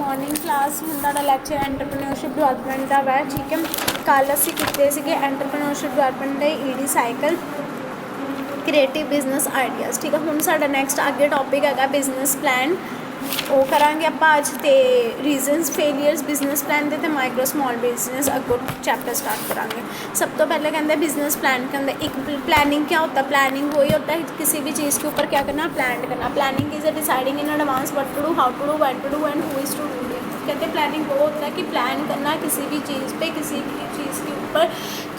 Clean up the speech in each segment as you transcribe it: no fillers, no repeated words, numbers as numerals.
Morning class ਹੁਣ ਤੁਹਾਡਾ lecture entrepreneurship development ਦਾ ਹੈ। ਠੀਕ ਹੈ, ਕੱਲ੍ਹ ਅਸੀਂ ਕੀਤੇ ਸੀਗੇ ਐਂਟਰਪ੍ਰੀਨਿਓਰਸ਼ਿਪ ਡਿਵੈਲਪਮੈਂਟ ਦੇ ED cycle creative business ideas. ਠੀਕ ਹੈ, ਹੁਣ ਸਾਡਾ ਨੈਕਸਟ ਅੱਗੇ ਟੌਪਿਕ ਹੈਗਾ ਬਿਜ਼ਨਸ ਪਲਾਨ। ਉਹ ਕਰਾਂਗੇ ਆਪਾਂ ਅੱਜ। ਅਤੇ ਰੀਜ਼ਨਸ ਫੇਲੀਅਰਸ ਬਿਜ਼ਨਸ ਪਲਾਨ ਦੇ ਅਤੇ ਮਾਈਕਰੋ ਸਮਾਲ बिजनेस ਅੱਗੋਂ चैप्टर स्टार्ट कराएंगे। सब तो पहले कहते हैं बिजनेस प्लान के अंदर एक प्लानिंग क्या होता है। प्लानिंग वही होता है किसी भी चीज़ के ऊपर क्या करना, प्लान करना। Planning is a deciding in advance what to do, how to do, when to do and who is to do it. कहते हैं प्लानिंग वो होता है कि प्लान करना किसी भी चीज़ पे, किसी भी चीज़ के ऊपर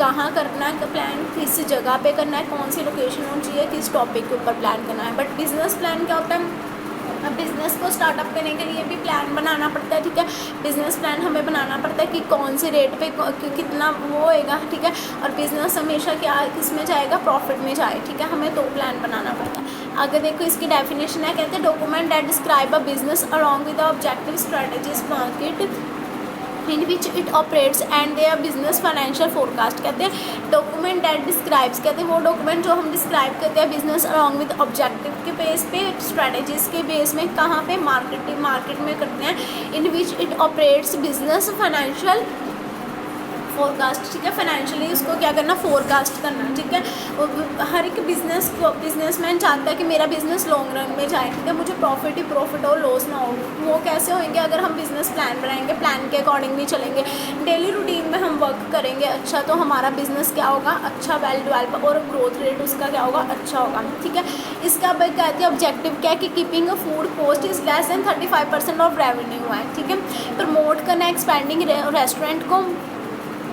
कहाँ करना है, प्लान किस जगह पे करना है, कौन सी लोकेशन होनी चाहिए, किस टॉपिक के ऊपर प्लान करना है। बट बिजनेस प्लान क्या होता है, बिज़नेस को स्टार्टअप करने के लिए भी प्लान बनाना पड़ता है। ठीक है, बिज़नेस प्लान हमें बनाना पड़ता है कि कौन से रेट पे कितना वो होएगा। ठीक है, और बिज़नेस हमेशा क्या किस में जाएगा, प्रॉफिट में जाए। ठीक है, हमें तो प्लान बनाना पड़ता है। आगे देखो इसकी डेफिनेशन है, कहते हैं document that describe a business along with the objective strategies market in which it operates and their business financial forecast. कहते हैं डॉक्यूमेंट दैट डिस्क्राइब्स, कहते हैं वो डॉक्यूमेंट जो हम डिस्क्राइब करते हैं बिजनेस अलॉन्ग विद ऑब्जेक्टिव के बेस पे, स्ट्रेटजीज के बेस में, कहाँ पे, मार्केट में करते हैं। In which it operates business financial forecast. ठीक है, फाइनेंशियली उसको क्या करना, फोरकास्ट करना। ठीक है, हर एक बिजनेसमैन चाहता है कि मेरा बिजनेस लॉन्ग रन में जाए। ठीक है, मुझे प्रॉफिट ही प्रॉफिट हो, लॉस ना हो। वो कैसे होंगे, अगर हम बिजनेस प्लान बनाएंगे, प्लान के अकॉर्डिंग भी चलेंगे, डेली रूटीन में हम वर्क करेंगे अच्छा, तो हमारा बिजनेस क्या होगा, अच्छा वेल डेवलप, और ग्रोथ रेट उसका क्या होगा, अच्छा होगा। ठीक है, इसका कहते हैं ऑब्जेक्टिव क्या है कि keeping a food cost is less than 35% of revenue है। ठीक है, प्रमोट करना एक्सपेंडिंग रेस्टोरेंट को।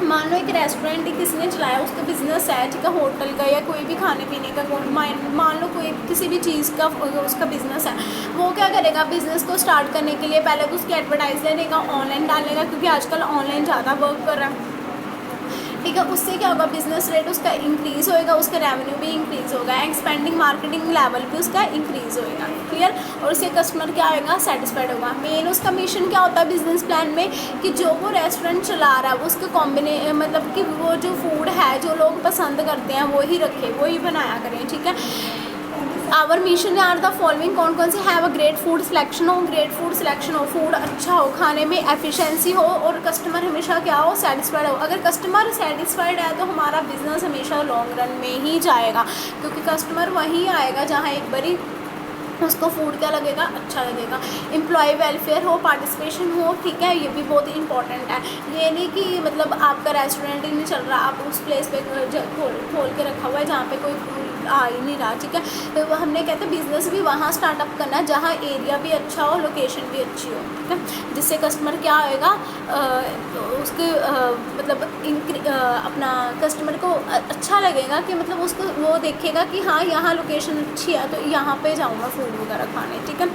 मान लो एक रेस्टोरेंट ही किसी ने चलाया, उसका बिज़नेस है। ठीक है, होटल का या कोई भी खाने पीने का, मान लो कोई किसी भी चीज़ का उसका बिज़नेस है। वो क्या करेगा, बिज़नेस को स्टार्ट करने के लिए पहले तो उसकी एडवर्टाइज लेगा, ऑनलाइन डालेगा, क्योंकि आजकल ऑनलाइन ज़्यादा वर्क कर रहा है। ठीक है, उससे क्या होगा, बिजनेस रेट उसका इंक्रीज़ होएगा, उसका रेवेन्यू भी इंक्रीज़ होगा, एक्सपेंडिंग मार्केटिंग लेवल भी उसका इंक्रीज़ होएगा। क्लियर, और उससे कस्टमर क्या होएगा, सेटिस्फाइड होगा। मेन उसका मिशन क्या होता है बिजनेस प्लान में, कि जो वो रेस्टोरेंट चला रहा है वो उसका मतलब कि वो जो फूड है जो लोग पसंद करते हैं वो ही रखे, वो ही बनाया करें। ठीक है, our mission are the following, कौन कौन से, have a great food selection हो, ग्रेट फूड सिलेक्शन हो, फूड अच्छा हो, खाने में एफिशिएंसी हो, और कस्टमर हमेशा क्या हो, सेटिस्फाइड हो। अगर कस्टमर सेटिस्फाइड है तो हमारा बिजनेस हमेशा लॉन्ग रन में ही जाएगा, क्योंकि कस्टमर वहीं आएगा जहाँ एक बारी उसको फूड क्या लगेगा, अच्छा लगेगा। एम्प्लॉय वेलफेयर हो, पार्टिसिपेशन हो। ठीक है, ये भी बहुत इंपॉर्टेंट है। ये नहीं कि मतलब आपका रेस्टोरेंट ही नहीं चल रहा, आप उस प्लेस पे खोल के रखा हुआ है जहाँ पे कोई आ ही नहीं रहा। ठीक है, तो हमने कहते हैं बिज़नेस भी वहाँ स्टार्टअप करना है जहाँ एरिया भी अच्छा हो, लोकेशन भी अच्छी हो। ठीक है, जिससे कस्टमर क्या होएगा, उसके मतलब अपना कस्टमर को अच्छा लगेगा, कि मतलब उसको वो देखेगा कि हाँ यहाँ लोकेशन अच्छी है तो यहाँ पे जाऊँगा फूड वगैरह खाने। ठीक है,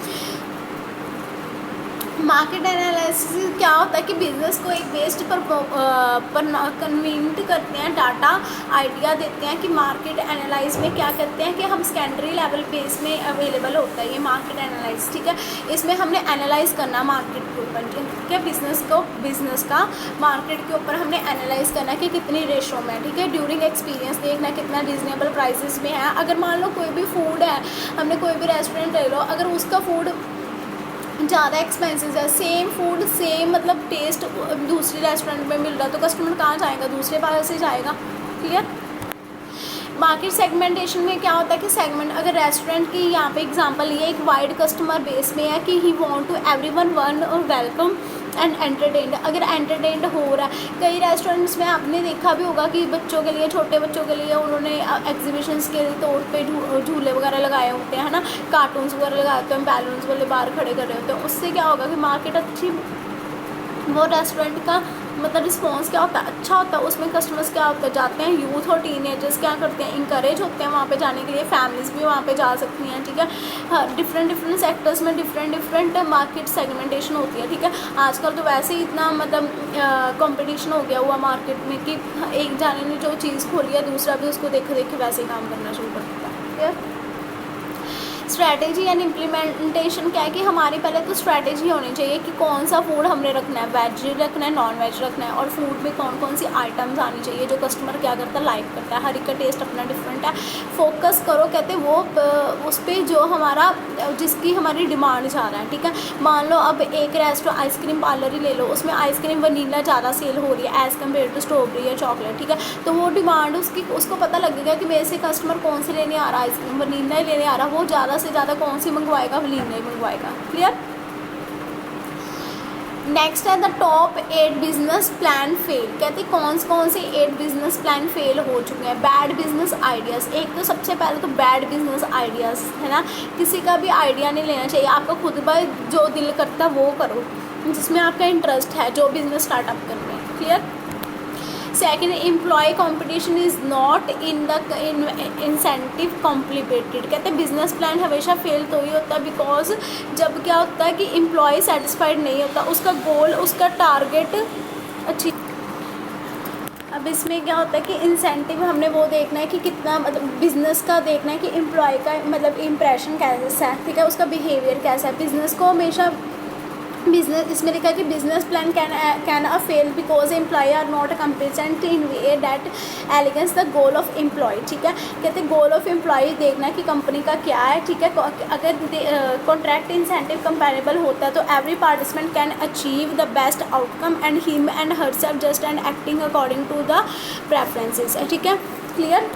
मार्केट एनालिसिस क्या होता है कि बिज़नेस को एक बेस्ड पर कन्वींट करते हैं, डाटा आइडिया देते हैं कि मार्केट एनालाइज में क्या करते हैं, कि हम सेकेंडरी लेवल बेस में अवेलेबल होता है ये मार्केट एनालाइज। ठीक है, इसमें हमने एनालाइज करना मार्केट के ऊपर। ठीक है, बिज़नेस का मार्केट के ऊपर हमने एनालाइज करना कि कितनी रेशो में। ठीक है, ड्यूरिंग एक्सपीरियंस देखना कितना रीजनेबल प्राइसेस में है। अगर मान लो कोई भी फूड है, हमने कोई भी रेस्टोरेंट ले लो, अगर उसका फूड ज़्यादा एक्सपेंसिव है, सेम फूड सेम मतलब टेस्ट दूसरे रेस्टोरेंट में मिल रहा है, तो कस्टमर कहाँ जाएगा, दूसरे बाहर से जाएगा। क्लियर, मार्केट सेगमेंटेशन में क्या होता है कि सेगमेंट, अगर रेस्टोरेंट की यहाँ पे एग्जांपल ये एक वाइड कस्टमर बेस में है कि he want to everyone one और वेलकम एंड एंटरटेन्ड। अगर एंटरटेन्ड हो रहा है, कई रेस्टोरेंट्स में आपने देखा भी होगा कि बच्चों के लिए, छोटे बच्चों के लिए उन्होंने एग्जीबिशंस के तौर पे झूले वगैरह लगाए होते हैं ना, कार्टून्स वगैरह लगाए होते हैं, बैलून्स वाले बाहर खड़े कर रहे होते हैं। उससे क्या होगा कि मार्केट अच्छी, वो रेस्टोरेंट का मतलब रिस्पॉन्स क्या होता है, अच्छा होता है। उसमें कस्टमर्स क्या होता है, जाते हैं, यूथ और टीनेजर्स क्या करते हैं, इंकरेज होते हैं वहाँ पे जाने के लिए, फैमिलीज़ भी वहाँ पे जा सकती हैं। ठीक है, हाँ, डिफरेंट सेक्टर्स में डिफरेंट मार्केट सेगमेंटेशन होती है। ठीक है, आजकल तो वैसे ही इतना मतलब कंपटीशन हो गया हुआ मार्केट में कि एक जाने ने जो चीज़ खोली है दूसरा भी उसको देख वैसे ही काम करना शुरू कर देता है। स्ट्रैटेजी एंड इम्प्लीमेंटेशन क्या है कि हमारी पहले तो स्ट्रैटेजी होनी चाहिए कि कौन सा फूड हमने रखना है, वेज रखना है, नॉन वेज रखना है, और फूड में कौन कौन सी आइटम्स आनी चाहिए जो कस्टमर क्या करता है, लाइक करता है। हर एक का टेस्ट अपना डिफरेंट है। फोकस करो कहते वो उस पर जो हमारा जिसकी हमारी डिमांड जा रहा है, ठीक है। मान लो अब एक रेस्टोरेंट आइसक्रीम पार्लर ही ले लो, उसमें आइसक्रीम वनीला ज़्यादा सेल हो रही है एज़ कम्पेयर टू स्ट्रॉबेरी या चॉकलेट, ठीक है। तो वो डिमांड उसको पता लगेगा कि मेरे से कस्टमर कौन सी लेने आ रहा है, आइसक्रीम वनीला ही लेने आ रहा, वो ज़्यादा से ज़्यादा कौन सी मंगवाएगा, वनीला ही मंगवाएगा। क्लियर। नेक्स्ट है the top 8 business plan fail. कहते कौन से 8 बिजनेस प्लान फेल हो चुके हैं। बैड बिजनेस आइडियाज़, एक तो सबसे पहले तो बैड बिजनेस आइडियाज़ है ना, किसी का भी आइडिया नहीं लेना चाहिए। आपका खुद पर जो दिल करता है वो करो, जिसमें आपका इंटरेस्ट है, जो बिज़नेस स्टार्टअप करने में। Clear. Second, employ competition is not in the incentive complicated. कहते हैं बिजनेस प्लान हमेशा फेल तो ही होता है बिकॉज जब क्या होता है कि एम्प्लॉय सेटिस्फाइड नहीं होता, उसका गोल, उसका टारगेट अच्छी। अब इसमें क्या होता है कि इंसेंटिव हमने वो देखना है कि कितना, मतलब बिज़नेस का देखना है कि एम्प्लॉय का मतलब इम्प्रेशन कैसा है, ठीक है, उसका बिहेवियर कैसा है। बिज़नेस को हमेशा बिजनेस, इसमें लिखा है कि business plan can a fail because employ are not competent in way that elegance the goal of employ, ठीक है। कहते हैं गोल ऑफ एम्प्लॉय देखना कि कंपनी का क्या है, ठीक है। अगर कॉन्ट्रैक्ट इंसेंटिव कंपेरेबल होता है तो every participant can achieve the best outcome and him and herself just and acting according to the preferences, ठीक है। क्लियर।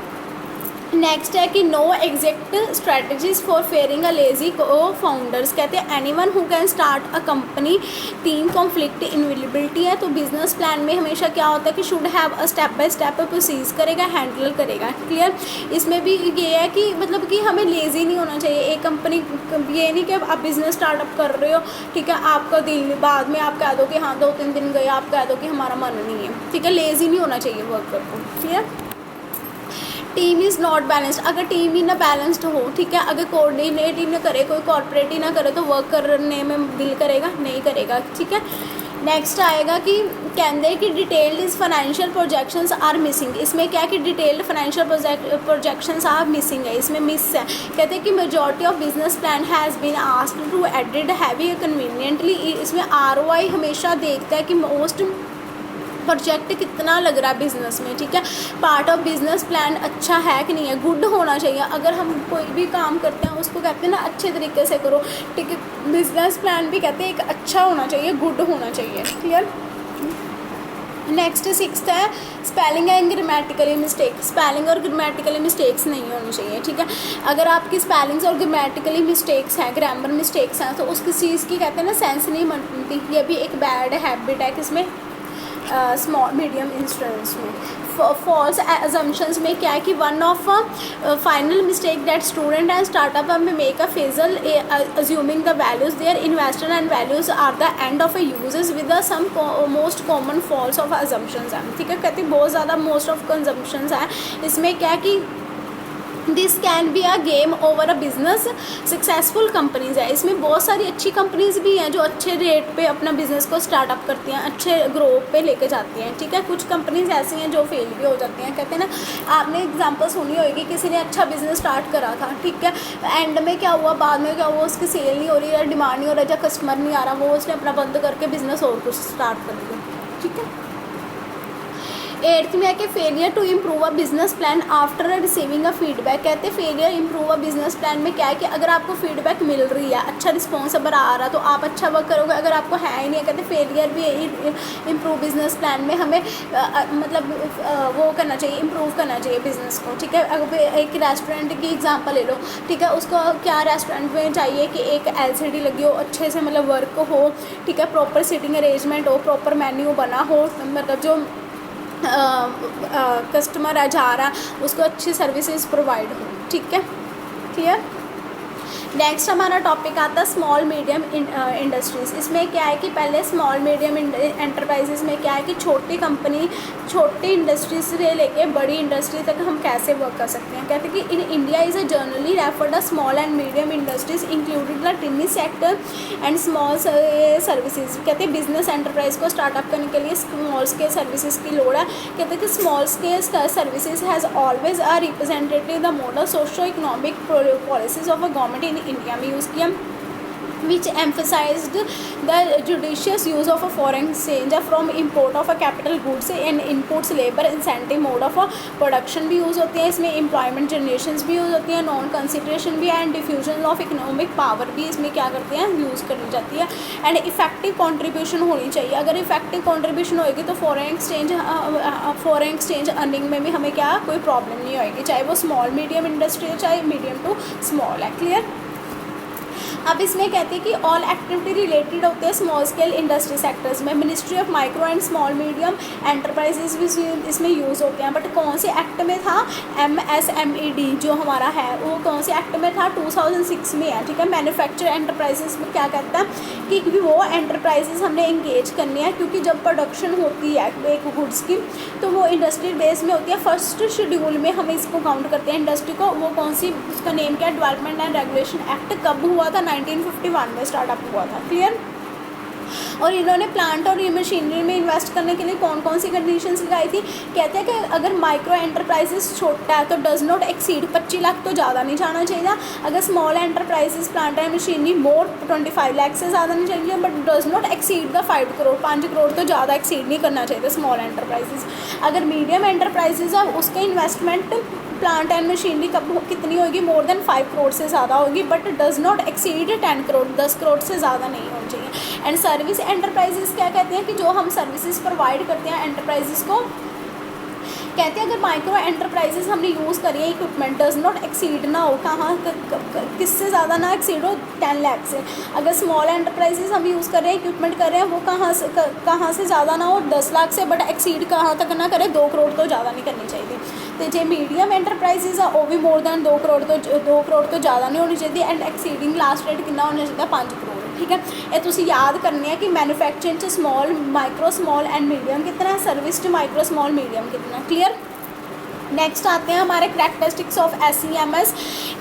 नेक्स्ट है कि no exact strategies for firing a lazy co founders. कहते हैं anyone who can start a company, team conflict invisibility है। तो business plan में हमेशा क्या होता है कि should have a step by step process करेगा, हैंडल करेगा। क्लियर। इसमें भी ये है कि मतलब कि हमें लेजी नहीं होना चाहिए। एक कंपनी, ये नहीं कि आप बिज़नेस स्टार्टअप कर रहे हो, ठीक है, आपका दिल, बाद में आप कह दो कि हाँ 2-3 दिन गए, आप कह दो कि हमारा मन नहीं है, ठीक है। लेजी नहीं होना चाहिए वर्कर को। Clear. Team is not balanced. अगर टीम ही ना बैलेंस्ड हो, ठीक है, अगर कोऑर्डिनेट ही ना करे, कोई कॉर्पोरेट ही ना करे, तो वर्क करने में दिल करेगा नहीं करेगा, ठीक है। नेक्स्ट आएगा कि कहते कि detailed is financial projections are missing. इसमें क्या कि detailed financial projections are missing है, इसमें मिस है। कहते हैं कि majority of business plan has been asked to edit heavy conveniently. इसमें ROI हमेशा देखता है कि मोस्ट प्रोजेक्ट कितना लग रहा है बिज़नेस में, ठीक है। पार्ट ऑफ बिज़नेस प्लान अच्छा है कि नहीं है, गुड होना चाहिए। अगर हम कोई भी काम करते हैं उसको कहते हैं ना अच्छे तरीके से करो, ठीक है। बिज़नेस प्लान भी कहते हैं एक अच्छा होना चाहिए, गुड होना चाहिए। क्लियर। नेक्स्ट 6th है spelling and grammatically mistake. Spelling और ग्रामेटिकली मिस्टेक्स नहीं होनी चाहिए, ठीक है। अगर आपकी स्पेलिंग्स और ग्रामेटिकली मिस्टेक्स हैं, ग्रामर मिस्टेक्स हैं, तो उसकी चीज़ की कहते हैं ना सेंस नहीं बनती। ये भी एक बैड हैबिट है किसमें, स्मॉल मीडियम इंस्ट्रूमेंट्स में। फॉल्स अजम्पशंस में क्या है कि one of final mistake that student and startup में make a fatal assuming the values their investor and values are the end of a uses with the some most common false of assumptions हैं, ठीक है। कहते हैं बहुत ज़्यादा most of consumptions हैं। इसमें क्या कि this can be a game over a business. Successful companies है, इसमें बहुत सारी अच्छी कंपनीज़ भी हैं जो अच्छे रेट पे अपना बिज़नेस को स्टार्टअप करती हैं, अच्छे ग्रोथ पे लेके जाती हैं, ठीक है। कुछ कंपनीज़ ऐसी हैं जो फेल भी हो जाती हैं। कहते हैं ना, आपने एग्जांपल सुनी होगी, किसी ने अच्छा बिज़नेस स्टार्ट करा था, ठीक है, एंड में क्या हुआ, बाद में क्या हुआ, उसकी सेल नहीं हो रही है, डिमांड नहीं हो रहा, या कस्टमर नहीं आ रहा, वो उसने अपना बंद करके बिज़नेस और कुछ स्टार्ट कर दिया, ठीक है। 8th में है कि failure to improve a business plan after receiving a feedback. कहते हैं failure improve a business plan में क्या है कि अगर आपको फीडबैक मिल रही है, अच्छा रिस्पॉन्स अगर आ रहा है तो आप अच्छा वर्क करोगे। अगर आपको है ही नहीं, कहते फेलियर भी इम्प्रूव बिजनेस प्लान में हमें मतलब वो करना चाहिए, इम्प्रूव करना चाहिए बिजनेस को, ठीक है। अगर एक रेस्टोरेंट की एग्जांपल ले लो, ठीक है, उसको क्या रेस्टोरेंट में चाहिए कि एक LCD लगी हो, अच्छे से मतलब वर्क हो, ठीक है, प्रॉपर सीटिंग अरेंजमेंट हो, प्रॉपर मेन्यू बना हो, मतलब जो कस्टमर जा रहा उसको अच्छी सर्विसेज प्रोवाइड हो, ठीक है। क्लियर। नेक्स्ट हमारा टॉपिक आता है स्मॉल मीडियम इंडस्ट्रीज़। इसमें क्या है कि पहले स्मॉल मीडियम एंटरप्राइजेज़ में क्या है कि छोटी कंपनी, छोटी इंडस्ट्री से लेके बड़ी इंडस्ट्री तक हम कैसे वर्क कर सकते हैं। कहते हैं कि in India is a generally referred a small and medium industries included the टिनी sector and small services. कहते हैं बिजनेस एंटरप्राइज को स्टार्टअप करने के लिए स्मॉल स्केल सर्विसेज की लोड़ है। कहते हैं कि small scale services has always a representative the model socio economic policies of a government in India में यूज़ किया, which emphasized the judicious use of a foreign exchange from import of a capital goods and inputs labor incentive mode of a production भी use होती है इसमें, employment generations भी use होती है, non consideration भी है, and diffusion of economic power भी इसमें क्या करते हैं यूज़ करनी जाती है, एंड इफेक्टिव कंट्रीब्यूशन होनी चाहिए। अगर इफेक्टिव कंट्रीब्यूशन होएगी तो फॉरेन एक्सचेंज अर्निंग में भी हमें क्या कोई प्रॉब्लम नहीं होएगी, चाहे वो स्मॉल मीडियम इंडस्ट्री है चाहे मीडियम टू स्मॉल है। क्लियर। अब इसमें कहते हैं कि ऑल एक्टिविटी रिलेटेड होते हैं स्मॉल स्केल इंडस्ट्री सेक्टर्स में। Ministry of micro and small medium enterprises भी इसमें यूज़ होते हैं, बट कौन से एक्ट में था, MSMED जो हमारा है वो कौन से एक्ट में था, 2006 में है। ठीक है। मैन्युफैक्चर एंटरप्राइजेज में क्या कहता है कि वो एंटरप्राइजेज हमने इंगेज करनी है, क्योंकि जब प्रोडक्शन होती है एक गुड्स की तो वो इंडस्ट्री बेस में होती है। फर्स्ट शेड्यूल में हम इसको काउंट करते हैं इंडस्ट्री को, वो कौन सी, उसका नेम क्या है, डेवलपमेंट एंड रेगुलेशन एक्ट कब हुआ था, 1951 में स्टार्टअप हुआ था। क्लियर। और इन्होंने प्लांट और मशीनरी में इन्वेस्ट करने के लिए कौन कौन सी कंडीशंस लगाई थी, कहते हैं कि अगर माइक्रो एंटरप्राइजेस छोटा है तो डज नॉट एक्सीड 25 लाख तो ज़्यादा नहीं जाना चाहिए, अगर small enterprises plant and machinery more 25 lakh से ज़्यादा नहीं चाहिए, but does not exceed the 5 crore, 5 crore तो ज़्यादा एक्सीड नहीं करना चाहिए स्मॉल एंटरप्राइजेस। अगर मीडियम एंटरप्राइजेज है उसके इन्वेस्टमेंट प्लांट एंड मशीनरी कब कितनी होगी, मोर देन 5 करोड़ से ज़्यादा होगी, but does not exceed 10 crore, 10 crore से ज़्यादा नहीं होनी चाहिए। एंड सर्विस एंटरप्राइजेस क्या कहते हैं कि जो हम सर्विसेज प्रोवाइड करते हैं एंटरप्राइजेस को, कहते हैं अगर माइक्रो एंटरप्राइजेस हमने यूज़ करी है इक्विपमेंट डज नॉट एक्सीड ना हो, कहाँ किससे ज़्यादा ना एक्सीड हो, 10 लाख से। अगर स्मॉल एंटरप्राइजेस हम यूज़ कर रहे हैं इक्विपमेंट कर रहे हैं वो कहाँ से ज़्यादा ना हो, 10 लाख से, बट एक्सीड कहाँ तक ना करे, 2 करोड़ तो ज़्यादा नहीं करनी चाहिए। तो जो मीडियम एंटरप्राइजेस है वो भी मोर दैन 2 करोड़ तो ज़्यादा नहीं होनी चाहिए, एंड एक्सीडिंग लास्ट रेट कितना होना चाहिए, 5 करोड़। ठीक है। ये तुसी याद करनी है कि मैन्युफैक्चरिंग च small micro small and medium कितना है, सर्विस च माइक्रो स्मॉल मीडियम कितना है। क्लियर। नेक्स्ट आते हैं हमारे करैक्टरिस्टिक्स ऑफ SEMS।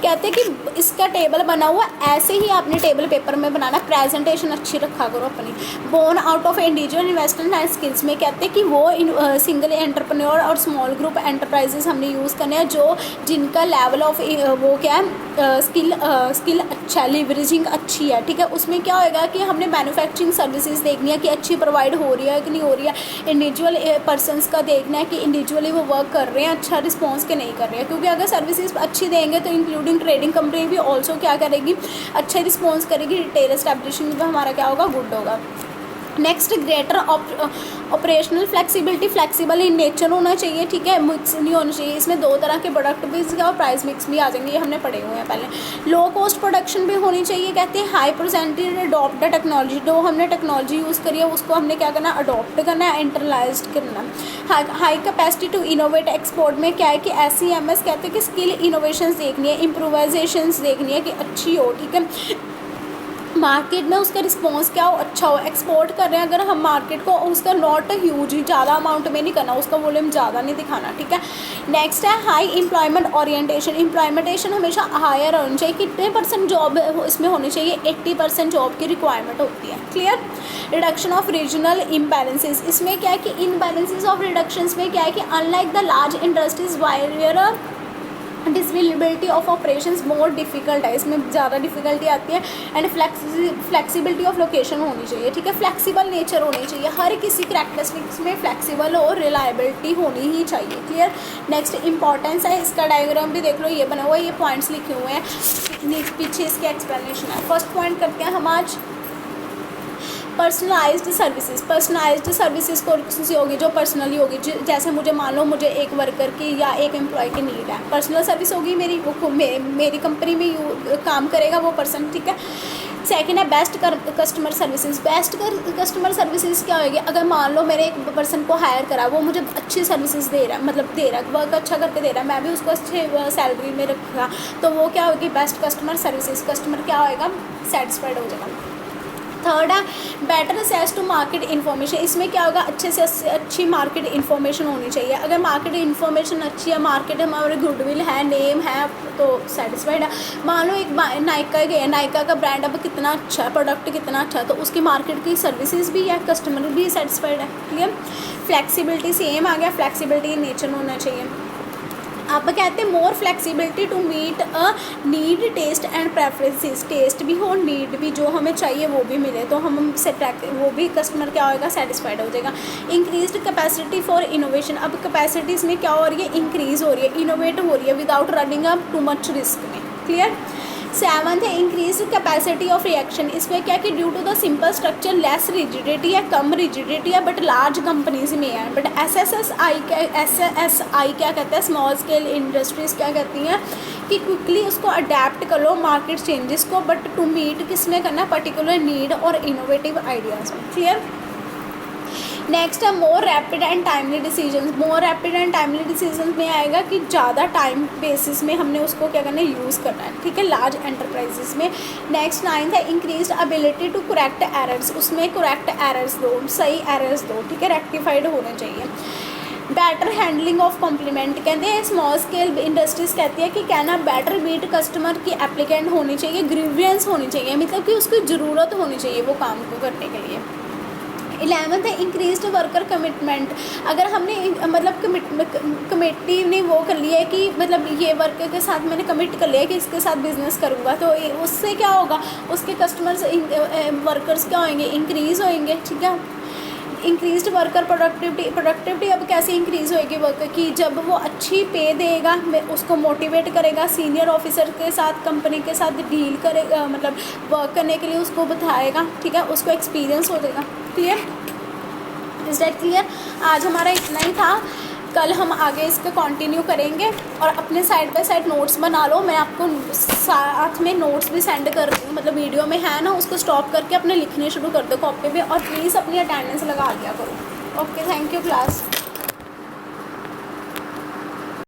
कहते हैं कि इसका टेबल बना हुआ ऐसे ही आपने टेबल पेपर में बनाना, प्रेजेंटेशन अच्छी रखा करो अपनी। Born out of individual investment and skills में कहते हैं कि वो सिंगल एंटरप्रेन्योर और स्मॉल ग्रुप एंटरप्राइजेस हमने यूज़ करने हैं जो जिनका लेवल ऑफ वो क्या है स्किल अच्छा, लिवरेजिंग अच्छी है। ठीक है। उसमें क्या होएगा कि हमने मैन्युफैक्चरिंग सर्विसेज देखनी है कि अच्छी प्रोवाइड हो रही है कि नहीं हो रही है, इंडिविजुअल पर्सनस का देखना है कि इंडिविजुअली वो वर्क कर रहे हैं अच्छा रिस्पॉन्स के नहीं कर रहे हैं, क्योंकि अगर सर्विसेज अच्छी देंगे तो इंक्लूडिंग ट्रेडिंग कंपनी भी ऑल्सो क्या करेगी, अच्छे रिस्पॉन्स करेगी, रिटेल एस्टैब्लिशिंग भी हमारा क्या होगा, गुड होगा। Next greater operational flexibility, flexible in nature होना चाहिए। ठीक है। मिक्स नहीं होना चाहिए, इसमें 2 तरह के प्रोडक्ट भी और प्राइस मिक्स भी आ जाएंगे, ये हमने पढ़े हुए हैं पहले। लो कॉस्ट प्रोडक्शन भी होनी चाहिए, कहते हैं high percentage adopt the technology, जो हमने टेक्नोलॉजी यूज़ करी है उसको हमने क्या करना, अडॉप्ट करना है, इंटरलाइज करना। High capacity to innovate export में क्या है कि SEMS कहते हैं कि स्किल इनोवेशंस देखनी है, इम्प्रोवाइजेशंस देखनी है कि अच्छी हो। ठीक है। मार्केट में उसका रिस्पॉन्स क्या हो, अच्छा हो। एक्सपोर्ट कर रहे हैं अगर हम मार्केट को, उसका नॉट ह्यूज ही ज़्यादा अमाउंट में नहीं करना, उसका वॉल्यूम ज़्यादा नहीं दिखाना। ठीक है। नेक्स्ट है हाई एम्प्लॉयमेंट ओरिएंटेशन। एम्प्लॉयमेंटेशन हमेशा हायर होनी चाहिए, कितने % जॉब इसमें होनी चाहिए, 80% जॉब की रिक्वायरमेंट होती है। Clear. Reduction of regional imbalances, इसमें क्या है कि इम्बैलेंसेज ऑफ रिडक्शंस में क्या है कि unlike the large industries wire disability of operations more difficult है, इसमें ज़्यादा डिफ़िकल्टी आती है। एंड फ्लेक्सिबिलिटी ऑफ लोकेशन होनी चाहिए। ठीक है। फ्लेक्सिबल नेचर होनी चाहिए, हर किसी करैक्टरिस्टिक्स में फ्लेक्सिबल और रिलायबिलिटी होनी ही चाहिए। क्लियर। नेक्स्ट इंपॉर्टेंस है, इसका डायग्राम भी देख लो, ये बना हुआ है, ये पॉइंट्स लिखे हुए हैं, पीछे इसके एक्सप्लेनेशन है। फर्स्ट पॉइंट करते हैं हम आज पर्सनलाइज्ड सर्विसेज। पर्सनलाइज्ड सर्विसेज कौन सी होगी, जो पर्सनली होगी, जैसे मुझे मान लो मुझे एक वर्कर की या एक एम्प्लॉय की नीड है, पर्सनल सर्विस होगी मेरी, वो मेरी कंपनी में काम करेगा वो पर्सन। ठीक है। सेकेंड है best customer services. Best customer services क्या होगी, अगर मान लो मेरे एक पर्सन को हायर करा, वो मुझे अच्छी सर्विसेज दे रहा है, मतलब दे रहा है, वर्क अच्छा करके दे रहा है, मैं भी उसको अच्छे सैलरी में रखा, तो वो क्या होगी, बेस्ट कस्टमर सर्विसेज। कस्टमर क्या होएगा, सेटिस्फाइड हो जाएगा। थर्ड है better access to market information. इसमें क्या होगा, अच्छे से अच्छी मार्केट इन्फॉर्मेशन होनी चाहिए। अगर मार्केट इन्फॉर्मेशन अच्छी है, मार्केट हमारे गुडविल है, नेम है, तो सेटिस्फाइड है। मान लो एक नायका गया, नायका का ब्रांड अब कितना अच्छा है, प्रोडक्ट कितना अच्छा है, तो उसकी मार्केट की सर्विसेज भी है, कस्टमर भी सेटिस्फाइड है। क्लियर। फ्लेक्सिबिलिटी सेम आ गया, फ्लेक्सिबिलिटी नेचर होना चाहिए। अब कहते हैं more flexibility to meet a need, taste and preferences, taste भी हो, नीड भी, जो हमें चाहिए वो भी मिले, तो हम वो भी कस्टमर क्या होएगा, सेटिस्फाइड हो जाएगा। इंक्रीज्ड कैपेसिटी फॉर इनोवेशन, अब कैपेसिटीज़ में क्या हो रही है, इंक्रीज़ हो रही है, इनोवेट हो रही है without running up too much risk में। क्लियर। 7th है इंक्रीज कैपेसिटी ऑफ रिएक्शन, इसमें क्या कि due to the simple structure less rigidity है, कम रिजिडिटी है, बट लार्ज कंपनीज में है। बट एसएसआई क्या कहते हैं, स्मॉल स्केल इंडस्ट्रीज क्या कहती हैं कि क्विकली उसको अडेप्ट कर लो मार्केट चेंजेस को, बट टू मीट किसमें करना है, पर्टिकुलर नीड और इनोवेटिव आइडियाज़ में। क्लियर। नेक्स्ट है more rapid and timely decisions, more rapid and timely decisions में आएगा कि ज़्यादा टाइम बेसिस में हमने उसको क्या करना है, यूज़ करना है। ठीक है, लार्ज एंटरप्राइजेस में। नेक्स्ट 9th है increase ability to correct errors, उसमें करेक्ट एरर्स दो, सही एरर्स दो, ठीक है, रेक्टिफाइड होने चाहिए। बेटर हैंडलिंग ऑफ कॉम्प्लीमेंट, कहते हैं स्मॉल स्केल इंडस्ट्रीज कहती है कि कहना बेटर मीट कस्टमर की एप्लीकेंट होनी चाहिए, ग्रीवियंस होनी चाहिए, मतलब कि उसकी ज़रूरत होनी चाहिए वो काम को करने के लिए। 11th है इंक्रीज्ड वर्कर कमिटमेंट, अगर हमने मतलब कमेटी ने वो कर लिया है कि मतलब ये वर्कर के साथ मैंने कमिट कर लिया है कि इसके साथ बिजनेस करूँगा, तो उससे क्या होगा, उसके कस्टमर्स वर्कर्स क्या होंगे, इंक्रीज़ होंगे। ठीक है। इंक्रीज्ड वर्कर प्रोडक्टिविटी अब कैसे इंक्रीज़ होएगी वर्कर की, जब वो अच्छी पे देगा, उसको मोटिवेट करेगा, सीनियर ऑफिसर के साथ कंपनी के साथ डील करेगा, मतलब वर्क करने के लिए उसको बताएगा। ठीक है, उसको एक्सपीरियंस हो जाएगा। Clear, is that clear. आज हमारा इतना ही था, कल हम आगे इसका कंटिन्यू करेंगे। और अपने साइड बाय साइड नोट्स बना लो, मैं आपको साथ में नोट्स भी सेंड कर रही हूँ, मतलब वीडियो में है ना, उसको स्टॉप करके अपने लिखने शुरू कर दो कॉपी पे, और प्लीज़ अपनी अटेंडेंस लगा दिया करो। Okay, thank you class.